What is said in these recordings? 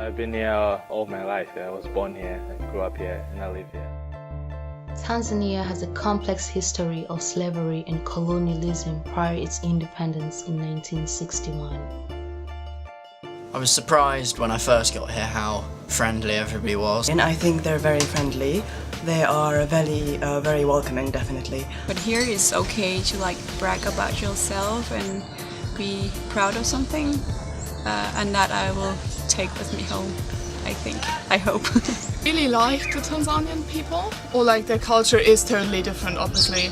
I've been here all my life. I was born here, I grew up here, and I live here. Tanzania has a complex history of slavery and colonialism prior to its independence in 1961. I was surprised when I first got here how friendly everybody was. And I think they're very friendly. They are very welcoming, definitely. But here it's okay to brag about yourself and be proud of something, and that I will take with me home, I hope. Really like the Tanzanian people, or their culture is totally different, obviously,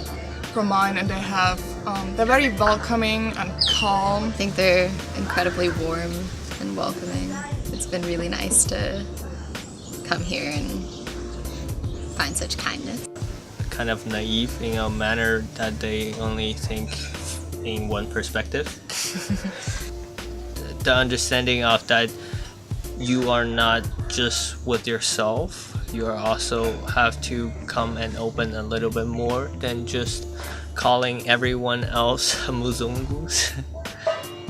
from mine, and they're very welcoming and calm. I think they're incredibly warm and welcoming. It's been really nice to come here and find such kindness. Kind of naive in a manner that they only think in one perspective. The understanding of that you are not just with yourself, you are also have to come and open a little bit more than just calling everyone else Muzungus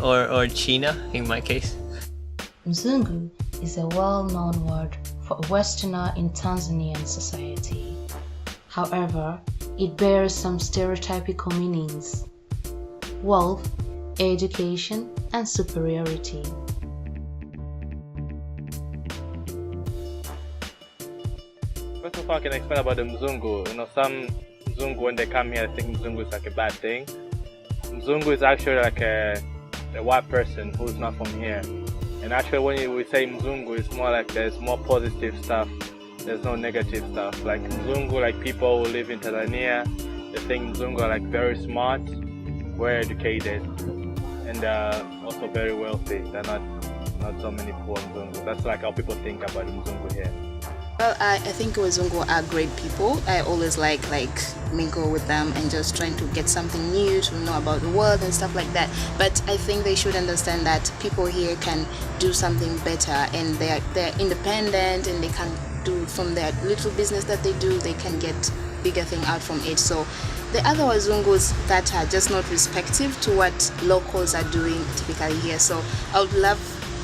or China in my case. Mzungu is a well-known word for a Westerner in Tanzanian society. However, it bears some stereotypical meanings: wealth, education, and superiority. First of all, I can explain about the Mzungu. Some Mzungu, when they come here, think Mzungu is like a bad thing. Mzungu is actually like a white person who's not from here. And actually, when we say Mzungu, it's more like there's more positive stuff. There's no negative stuff. Like Mzungu, like people who live in Tanzania, they think Mzungu are very smart, very educated, and also very wealthy. They're not so many poor Mzungu. That's how people think about Mzungu here. Well, I think Wazungu are great people. I always like mingle with them and just trying to get something new, to know about the world and stuff like that. But I think they should understand that people here can do something better, and they're independent, and they can do from their little business that they do, they can get bigger thing out from it. So the other Wazungus that are just not respective to what locals are doing typically here. So I would love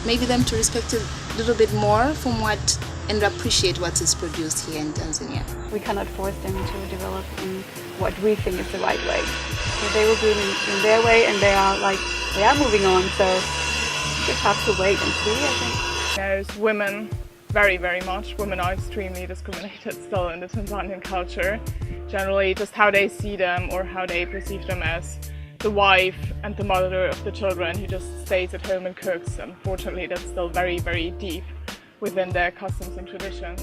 maybe them to respect it a little bit more from what and appreciate what is produced here in Tanzania. We cannot force them to develop in what we think is the right way. So they will do it in their way, and they are moving on, so you just have to wait and see, I think. There's women, very, very much. Women are extremely discriminated still in the Tanzanian culture. Generally, just how they see them or how they perceive them as the wife and the mother of the children who just stays at home and cooks. Unfortunately, that's still very, very deep within their customs and traditions.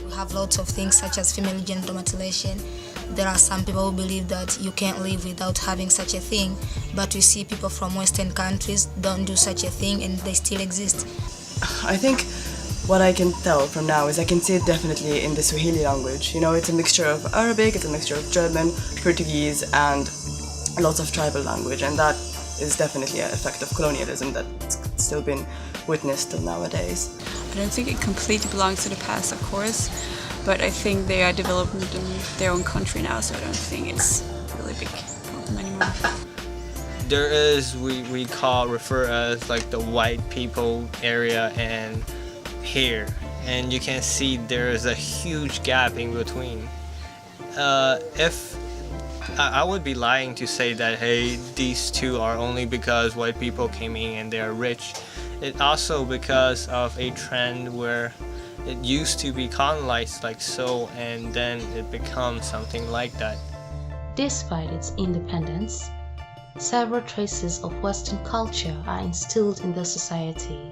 We have lots of things such as female genital mutilation. There are some people who believe that you can't live without having such a thing, but we see people from Western countries don't do such a thing and they still exist. I think what I can tell from now is I can see it definitely in the Swahili language. It's a mixture of Arabic, it's a mixture of German, Portuguese, and lots of tribal language, and that is definitely an effect of colonialism that's still been witnessed till nowadays. I don't think it completely belongs to the past, of course, but I think they are developing in their own country now, so I don't think it's really big problem anymore. There is, we refer as the white people area and here, and you can see there is a huge gap in between. If I would be lying to say that, hey, these two are only because white people came in and they are rich. It's also because of a trend where it used to be colonized like so, and then it becomes something like that. Despite its independence, several traces of Western culture are instilled in the society.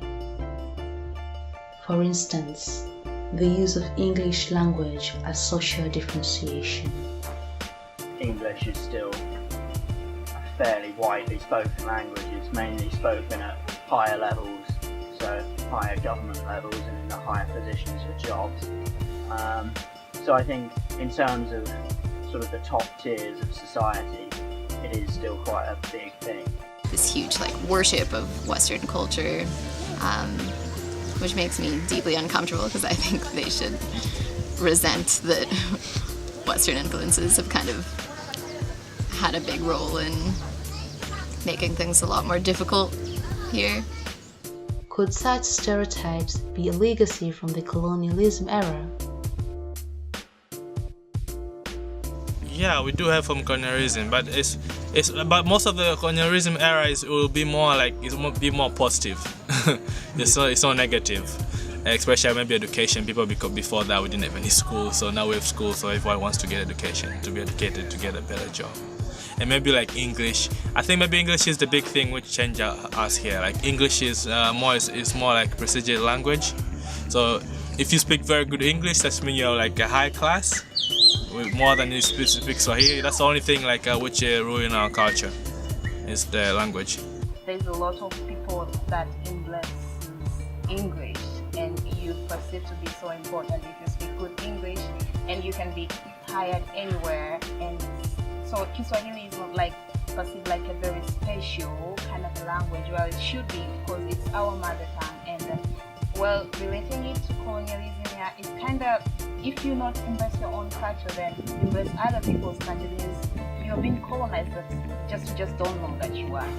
For instance, the use of English language as social differentiation. English is still a fairly widely spoken language. It's mainly spoken at higher levels, so higher government levels and in the higher positions for jobs. So I think in terms of sort of the top tiers of society, it is still quite a big thing. This huge worship of Western culture, which makes me deeply uncomfortable because I think they should resent that Western influences have kind of had a big role in making things a lot more difficult here. Could such stereotypes be a legacy from the colonialism era? Yeah, we do have from colonialism, but but most of the colonialism era will be more like be more positive. it's not negative. Especially maybe education. People before that we didn't have any school, so now we have school. So everyone wants to get education, to be educated, to get a better job. And maybe like English. I think maybe English is the big thing which changed us here. Like English is more like prestigious language. So if you speak very good English, that means you're like a high class. With more than you speak Swahili. That's the only thing like which ruin our culture is the language. There's a lot of people that embrace English, and you perceive to be so important if you speak good English, and you can be hired anywhere. And so Kiswahili is not like perceived like a very special kind of a language. Well, it should be, because it's our mother tongue. And well, relating it to colonialism, yeah, it's kind of, if you not embrace your own culture, then embrace other people's culture. You're being colonized, but just don't know that you are.